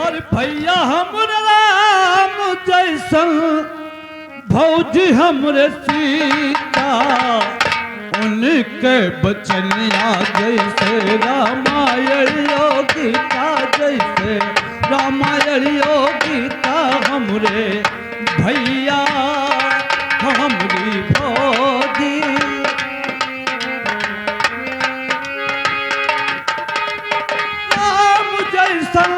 और भैया हमरे राम जैसन भौजी हमरे सीता, उनके बचनिया जैसे रामायण गीता, जैसे रामायण गीता हमरे भैया हमरी भौजी। राम जैसन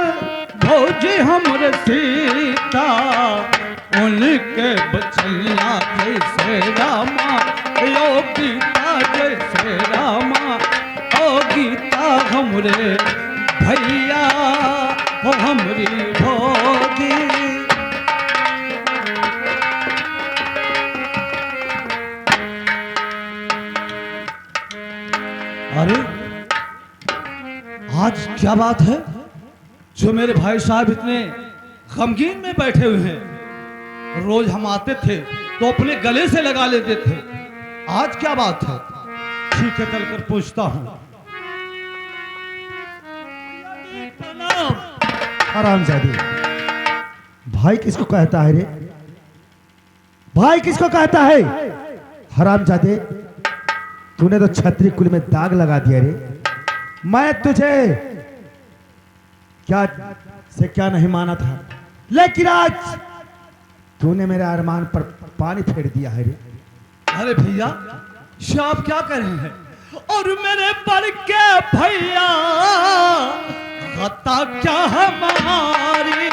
भौजी हमरे सीता, उनके बचनिया जैसे रामा ओ गीता, जैसे रामा ओ गीता हमरे भैया हो हमरी भौजी। अरे आज क्या बात है जो मेरे भाई साहब इतने गमगीन में बैठे हुए हैं। रोज हम आते थे तो अपने गले से लगा लेते थे, आज क्या बात है? ठीक है, चलकर पूछता हूं। हरामजादी, भाई किसको कहता है रे? भाई किसको कहता है? हरामजादे, तूने तो छत्री कुल में दाग लगा दिया रे। मैं तुझे क्या से क्या नहीं माना था, लेकिन आज तूने मेरे अरमान पर पानी फेर दिया है रे। अरे भैया, आप क्या कर रहे हैं? और मेरे बड़ के भैया खता क्या हमारी,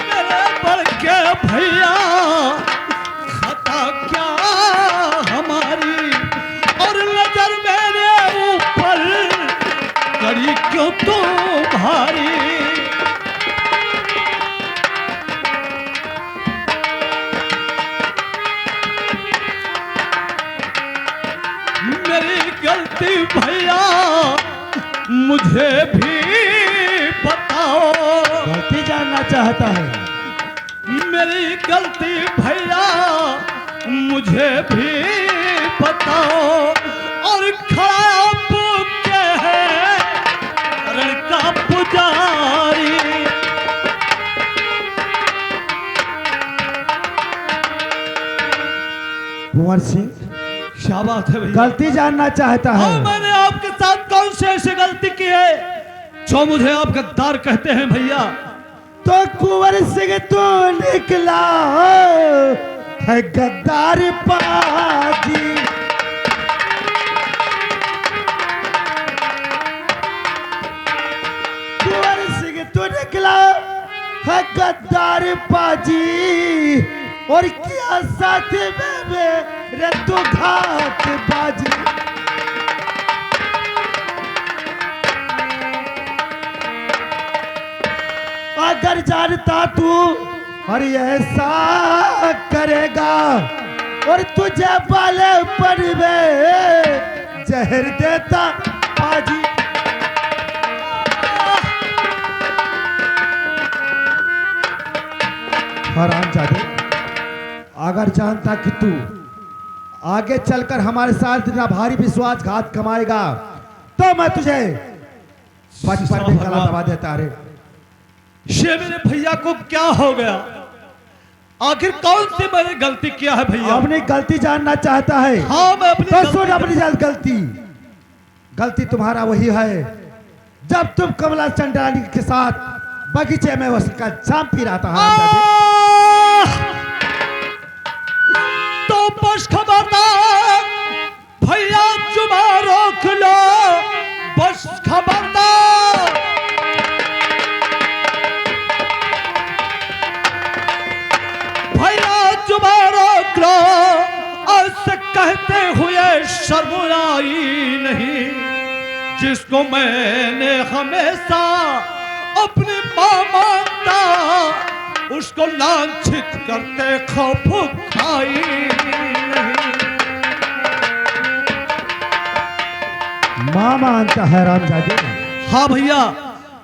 मेरे बड़ के भैया खता क्या हमारी, और नजर मेरे ऊपर करी क्यों तो भारी। मेरी गलती भैया मुझे भी बताओ। गलती जानना चाहता है? मेरी गलती भैया मुझे भी बताओ, और खड़ा पूछे है रण का पुजारी। कुंवर सिंह, क्या बात है भैया? गलती जानना चाहता है? हाँ, मैंने आपके साथ कौन से ऐसी गलती की है जो मुझे आप गद्दार कहते हैं भैया? तो कुंवर सिंह तू निकला है गद्दार पाजी। कुंवर सिंह तू निकला है गद्दार पाजी, और किया साथ में मेरे तू घात बाजी। अगर जानता तू और ऐसा करेगा, और तुझे बाले पर में जहर देता बाजी। हरामजादे, अगर जानता कि तू आगे चलकर हमारे साथ इतना भारी विश्वासघात कमाएगा, तो मैं तुझे बचपन में गला दबा देता रे। ये मेरे भैया को क्या हो गया? आखिर कौन सी मैंने गलती किया है भैया? अपनी गलती जानना चाहता है? हाँ, मैं अपनी तो सुन अपनी गलती। गलती तुम्हारा वही है जब तुम कमला चंडाली के साथ बगीचे में उसका जाम पी रहा था। तो बस खबरदार भैया, जुबा रोक लो, बस खबरदार। भैया जुबा रोक लो, ऐसे कहते हुए शर्म आई नहीं, जिसको मैंने हमेशा अपनी मां मानता, उसको लांछित करते खौफ खाई नहीं। मां मानता है रामजादे? हाँ भैया,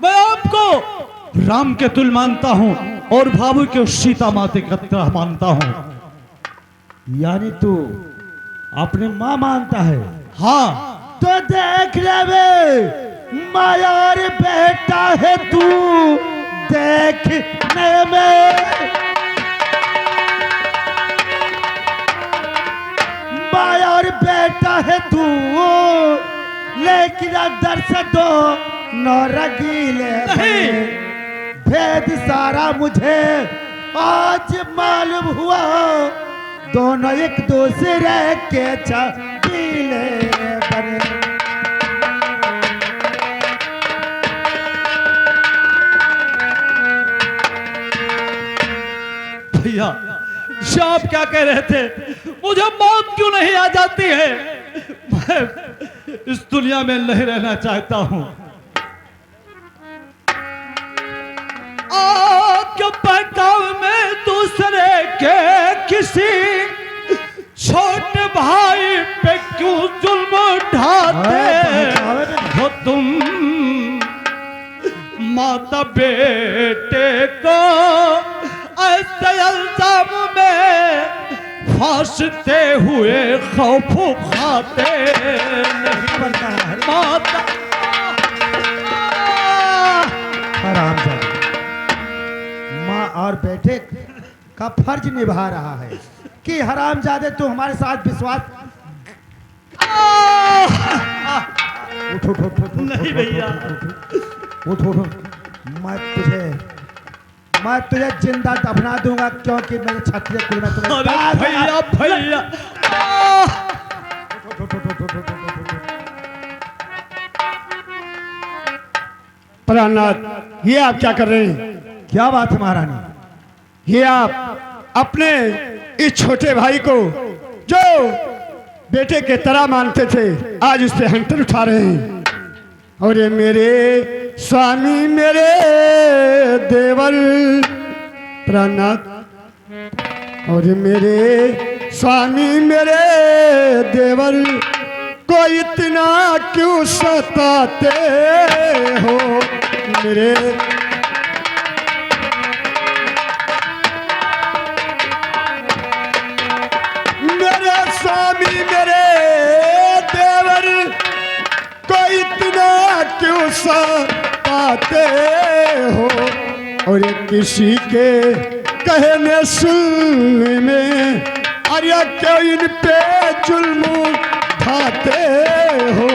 मैं आपको राम के तुल मानता हूँ और भाभी को सीता माते की तरह मानता हूँ। यानी तू अपनी माँ मानता है। हाँ, तो देख ले बे, माया और बेटा है तू देखने में, माया और बेटा है तू, लेकिन अंदर से दो नौरंगीले बने। भेद सारा मुझे आज मालूम हुआ, दोनों एक दूसरे के छबीले बने। भैया ये आप क्या कह रहे थे? मुझे मौत क्यों नहीं आ जाती है? मैं इस दुनिया में नहीं रहना चाहता हूं। क्यों बहकाव में दूसरे के किसी छोटे भाई पे क्यों जुल्म ढाते हो तुम? माता बेटे को ऐसे इल्जाम में फांसते हुए खौफ खाते नहीं बनता है माता। हरामजादा माँ और बेटे का फर्ज निभा रहा है कि हरामजादे तू हमारे साथ विश्वास। उठ उठ उठ उठ नहीं भैया, उठ उठ। मैं तुझे जिंदा दफना दूंगा, क्योंकि मेरे क्षत्रिय कुल में तुम्हें अरे भैया भैया प्राणनाथ, ये आप क्या कर रहे हैं? क्या बात है महारानी? ये आप अपने इस छोटे भाई को जो बेटे के तरह मानते थे, आज उस पे हंटर उठा रहे हैं। और ये मेरे स्वामी, मेरे देवर प्राणनाथ, और ये मेरे स्वामी, मेरे देवर को इतना क्यों सताते हो? मेरे स्वामी, मेरे देवर को इतना क्यों सताते हो? और ये किसी के कहने सुनने में, अरे क्यों इन पे जुल्म ढाते हो?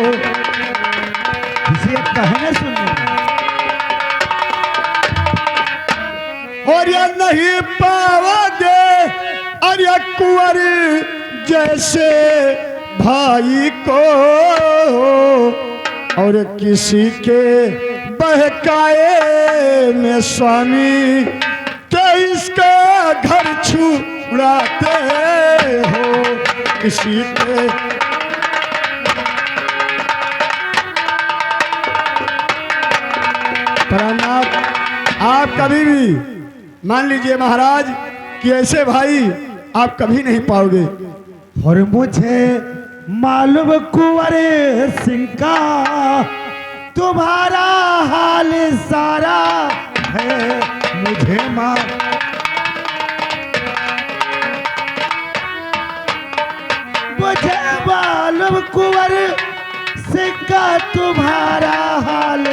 किसी के कहने सुनने में। और ये नहीं पाओगे अरे कुंवर जैसे भाई को, और किसी के बहकाए में स्वामी के इसका घर छुड़ाते हो? किसी के प्राणनाथ, आप कभी भी मान लीजिए महाराज कि ऐसे भाई आप कभी नहीं पाओगे। और मुझे मालूम कुंवर सिंह का तुम्हारा हाल सारा है, मुझे मुझे मालूम कुंवर सिंह का तुम्हारा हाल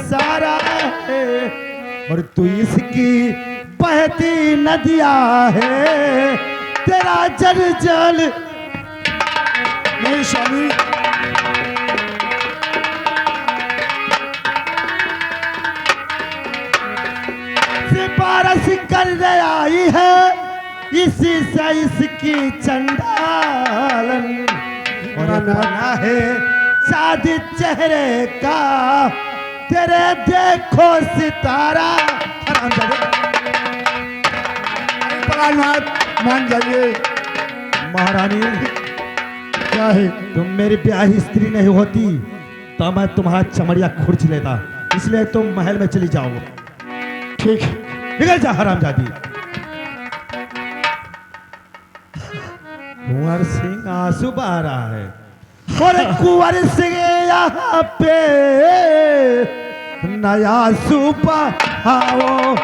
सारा है, और तू इसकी बहती नदिया है, तेरा जल जल नहीं स्वामी, सिफारिश करने आई है, इसी से इसकी चंडालन, और बना है शादी चेहरे का, तेरे देखो सितारा। प्राणनाथ मान जाइए। महारानी, क्या है? तुम मेरी ब्याही स्त्री नहीं होती तो मैं तुम्हारा चमड़िया खुर्च लेता, इसलिए तुम महल में चली जाओ। ठीक है, निकल जा हरामजादी। कुंवर सिंह आंसू बहा रहा है, और कुंवर सिंह यहाँ पे नया सुबह आओ।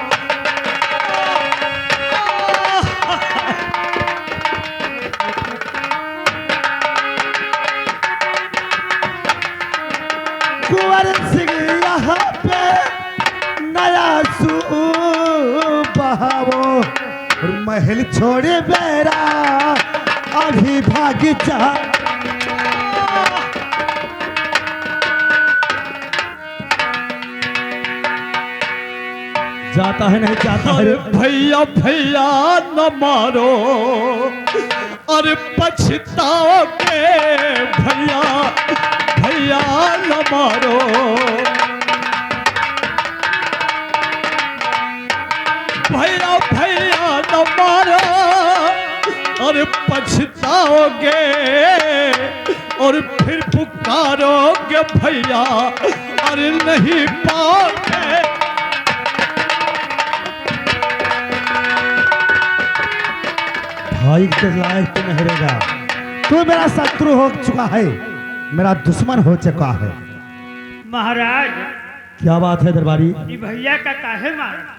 महल छोड़े बेरा अभी भाग जा। जाता है नहीं जाता है। अरे भैया भैया न मारो, अरे पछताओगे भैया भैया न मारो। भैया भैया न मारो, अरे पछताओगे और फिर पुकारोगे भैया, अरे नहीं पाओगे। भाई के लायक तू नहीं रहेगा। तू मेरा शत्रु हो चुका है, मेरा दुश्मन हो चुका है। महाराज क्या बात है दरबारी? ये भैया का काहे मारा?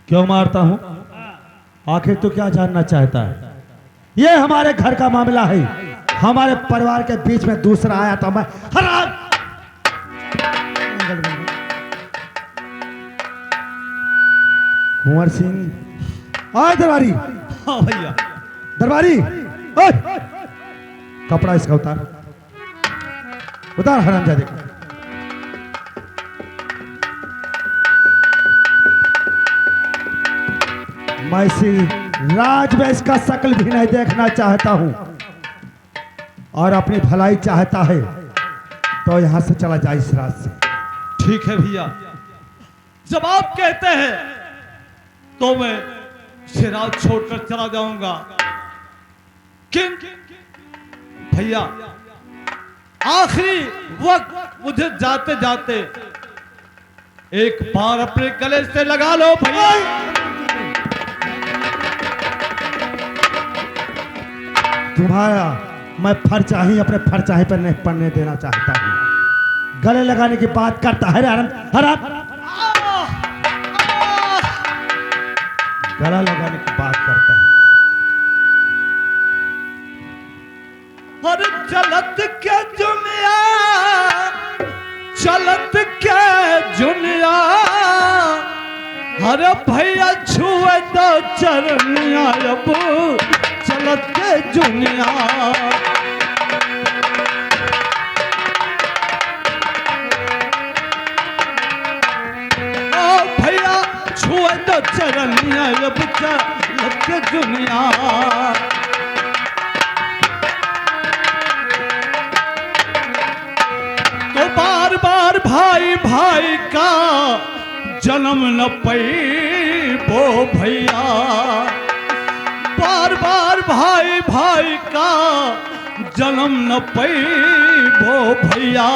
क्यों मारता हूँ? आखिर तू क्या जानना चाहता है? ये हमारे घर का मामला है, हमारे परिवार के बीच में दूसरा आया तो मैं हराम। कुंवर सिंह आए दरबारी। हाँ भैया। दरबारी ओए! कपड़ा इसका उतार, उतार हरामजादे का। मैं इसी राज में इसका शक्ल भी नहीं देखना चाहता हूं, और अपनी भलाई चाहता है तो यहां से चला जाए इस राज से। ठीक है भैया, जब आप कहते हैं तो मैं शराब छोड़कर चला जाऊंगा। भैया आखिरी वक्त मुझे जाते जाते एक बार अपने गले से लगा लो भैया। तुम्हारा मैं फरचाही अपने फरचाही पर नहीं पड़ने देना चाहता हूं। गले लगाने की बात करता है हराम हराम। गला लगाने की बात करता है। और चलत के जुनिया, चलत के जुनिया, अरे भैया छुए तो चरनिया, अब चलत के जुनिया। भैया छुए तो चरनिया, अब चलत के जुनिया। तो बार बार भाई भाई का जन्म न पैबो भैया, बार बार भाई भाई का जन्म न पैबो भैया।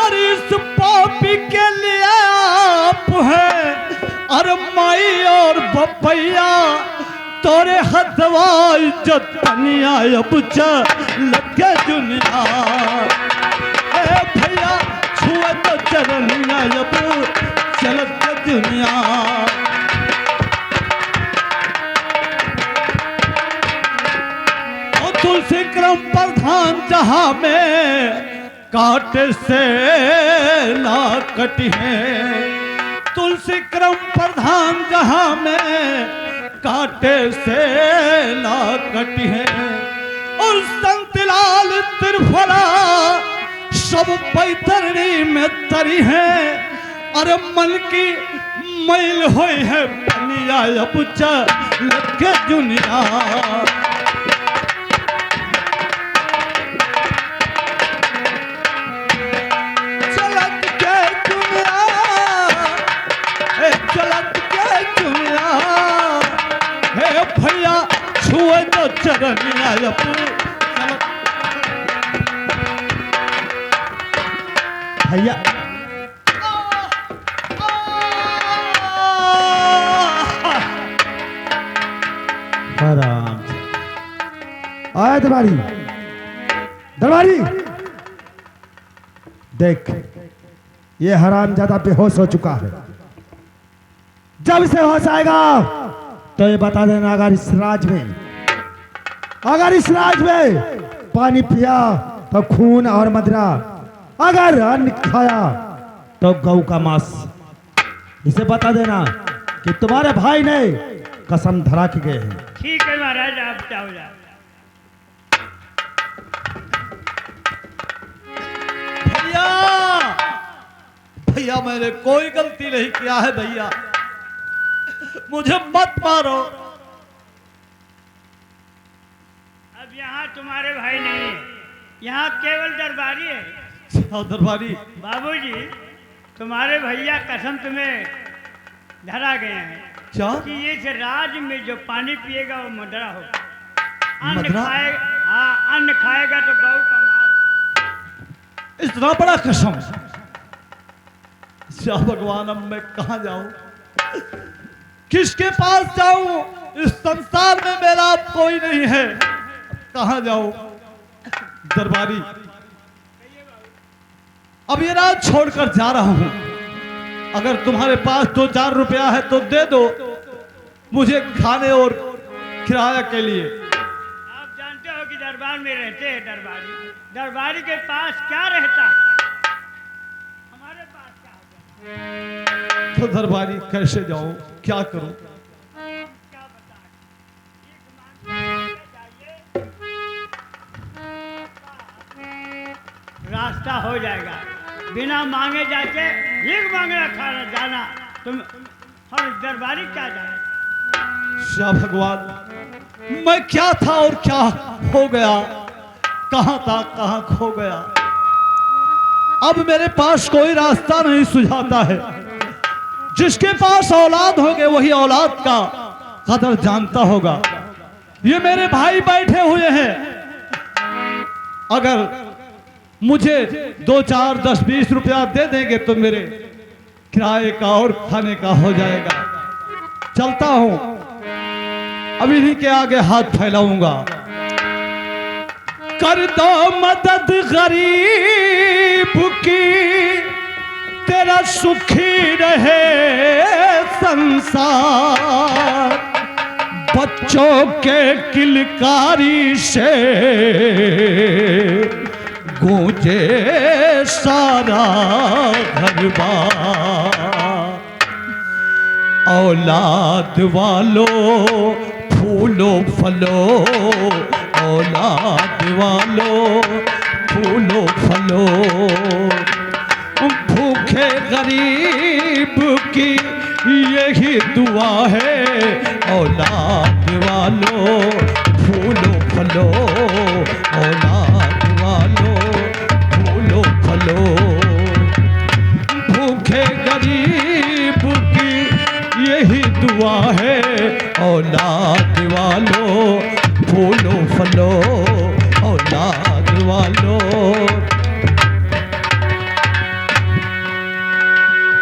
और इस पापी के लिए आप है, अरे माई और बपैया, तोरे हथवा इज्जत तनिया, अब लगे दुनिया। भैया छुआ तो चरनिया, अब चलत दुनिया। और तुलसी क्रम प्रधान जहां में काटे से ना कटी है, तुलसी क्रम प्रधान जहां में काटे से ना कटी है। और संतलाल त्रिफला सब पैतरनी में तरी है, अरे मन की मैल होई है बनिया, अब चलत के दुनिया। चलत के दुनिया, चलत के दुनिया। हे भैया छुए तो चरनिया, अब भैया हराम आया दरबारी। दरबारी देख, ये हरामजादा बेहोश हो चुका है। जब इसे होश आएगा तो ये बता देना, अगर इस राज में पानी पिया तो खून और मदिरा, अगर अन्न खाया तो गौ का मांस। इसे बता देना कि तुम्हारे भाई ने कसम धरा के गए हैं। ठीक है महाराज, आप जाओ जाओ। भैया भैया मैंने कोई गलती नहीं किया है भैया, मुझे मत मारो। अब यहाँ तुम्हारे भाई नहीं है, यहाँ केवल दरबारी है। क्या दरबारी? बाबूजी, तुम्हारे भैया कसम तुम्हें धरा गए हैं क्या? कि इस राज में जो पानी पिएगा वो मदरा होगा। अन्न मदरा? खाएगा, हाँ, अन्न खाएगा तो गौ का मांस। इतना बड़ा कसम? क्या भगवान, अब मैं कहाँ जाऊं, किसके पास जाऊं? इस संसार में मेरा अब कोई नहीं है, कहाँ जाऊं? दरबारी, अब ये रात छोड़कर जा रहा हूं। अगर तुम्हारे पास 2-4 रुपया है तो दे दो मुझे खाने और किराया के लिए। आप जानते हो कि दरबार में रहते हैं दरबारी, दरबारी के पास क्या रहता है, हमारे पास क्या होगा? तो दरबारी कैसे जाऊं, क्या करूं? क्या बताएं? एक मांग के जाइए, रास्ता हो जाएगा। बिना मांगे जाके भीख मांगना खाना जाना, तुम और दरबारी क्या जाए? क्या भगवान, मैं क्या था और क्या हो गया, कहां था कहां खो गया। अब मेरे पास कोई रास्ता नहीं सुझाता है। जिसके पास औलाद होगे वही औलाद का कदर जानता होगा। ये मेरे भाई बैठे हुए हैं, अगर मुझे 2-4, 10, 20 रुपया दे देंगे तो मेरे किराए का और खाने का हो जाएगा। चलता हूं, अब इन्हीं के आगे हाथ फैलाऊंगा। कर दो मदद गरीब की, तेरा सुखी रहे संसार। बच्चों के किलकारी से गूंजे सारा घर-बार। औलाद वालों फूलो फलो, औलाद वालों फूलो फलो। भूखे गरीब की यही दुआ है, औलाद वालों फूलो फलो, औलाद वालों फूलो फलो। भूखे गरीब की यही दुआ है, औलाद वालों फूलो फलो, औलाद वालों।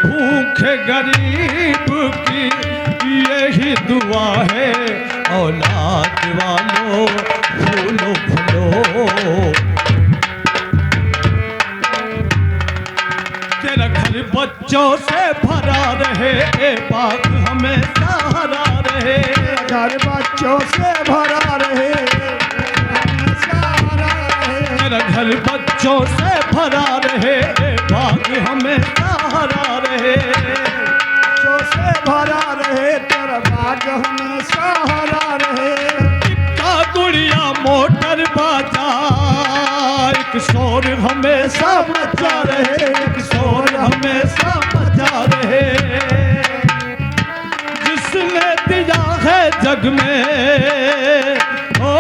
भूखे गरीब की यही दुआ है, औलाद वालों फूलो फलो। तेरा घर बच्चों से भरा रहे, ए बाग हमेशा हरा रहे। घर बच्चों से भरा रहे, तेरा घर बच्चों से भरा रहे, ए बाग हमेशा हरा रहे। बच्चों से भरा रहे, तेरा बाग हमेशा हरा रहे। का गुड़िया मोटर बाजार, एक शोर हमेशा मचा रहे, एक शोर हमेशा मचा रहे। जिसने दिया है जग में, ओ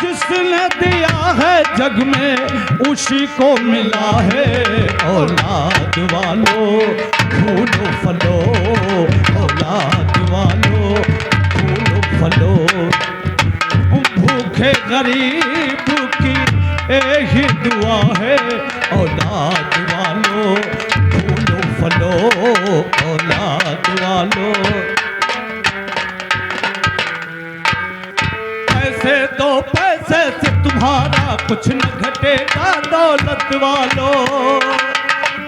जिसने दिया है जग में उसी को मिला है। औलाद वालों फूलो फलो, औलाद वालों फूलो फलो। भूखे गरीब की यही दुआ है, औलाद वालों फूलो फलो, औलाद वालों। पैसे दो, पैसे से तुम्हारा कुछ न घटेगा दौलत वालों।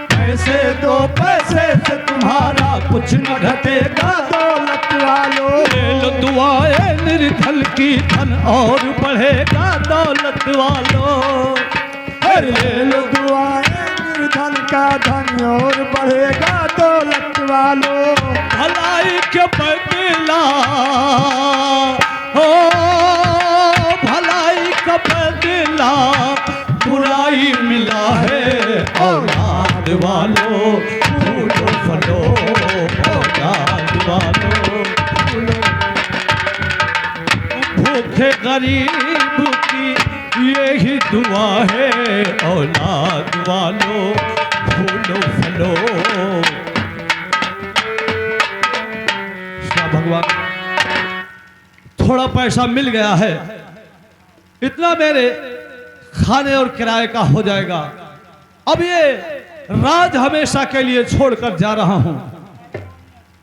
पैसे दो, पैसे से तुम्हारा कुछ न घटेगा दौलत वालों। ले लो दुआएं निर्धन की, धन और बढ़ेगा दौलत वालों। ले लो दुआएं निर्धन का धन और बढ़ेगा दौलत वालों। भलाई के बदला हो, भलाई का बदला बुराई मिला है। औलाद वालों फूलो फलो, औलाद वालों भूखे गरीब की यही दुआ है। औलाद वालों फूलो फलो। भगवान थोड़ा पैसा मिल गया है, इतना मेरे खाने और किराए का हो जाएगा। अब ये राज हमेशा के लिए छोड़कर जा रहा हूं,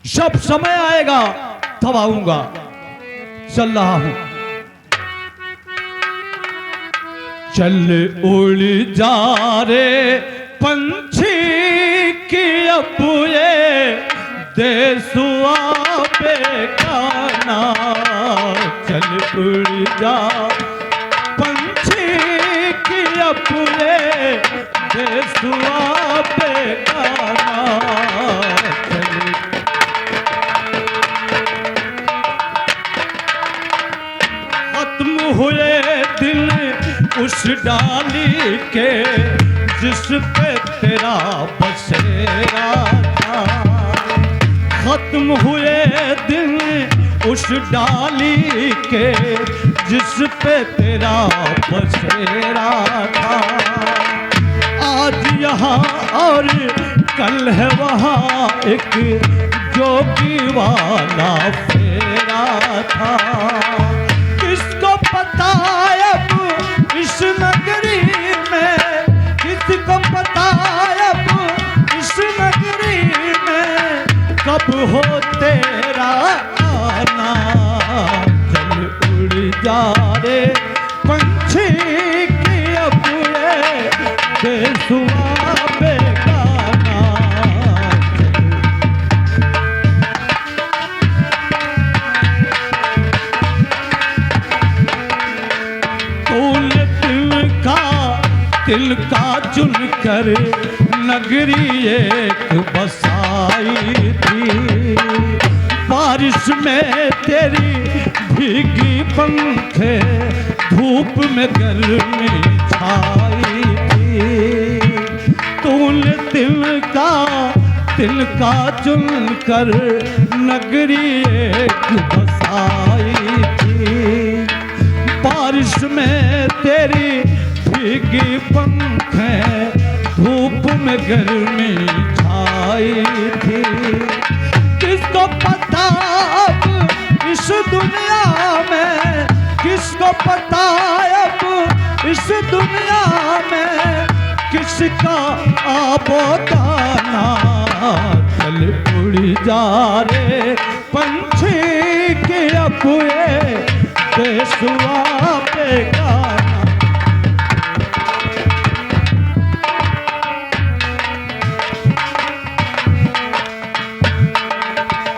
जब समय आएगा तब आऊंगा। चल रहा हूं। चल उड़ जा रे पंछी की अब ये देसुआ पे गाना। चल उड़ जा पंछी की अपने देसुआ पे गाना। खत्म हुए दिन उस डाली के जिस पे तेरा बसेरा था। खत्म हुए दिन उस डाली के जिस पे तेरा बसेरा था। आज यहाँ और कल है वहाँ एक जोगी वाला फेरा था। किसको पता अब इस नगरी में, किसको पता अब इस नगरी में कब हो तेरा आना। चल उड़ जा रे पंछी की अब ये देसुआ पे गाना। तूने दिल का चुन कर नगरी एक बसाई थी। बारिश में तेरी भीगी पंखे, धूप में गर्मी छाई थी। तूने दिल का चुन कर नगरी एक बसाई थी। बारिश में तेरी भीगी पंखें, धूप में गर्मी छाई थी। किसको पता अब इस दुनिया में, किसको पता अब इस दुनिया में किसका आबोदाना। चल उड़ जा रे पंछी के अब ये देसुआ पे गाना।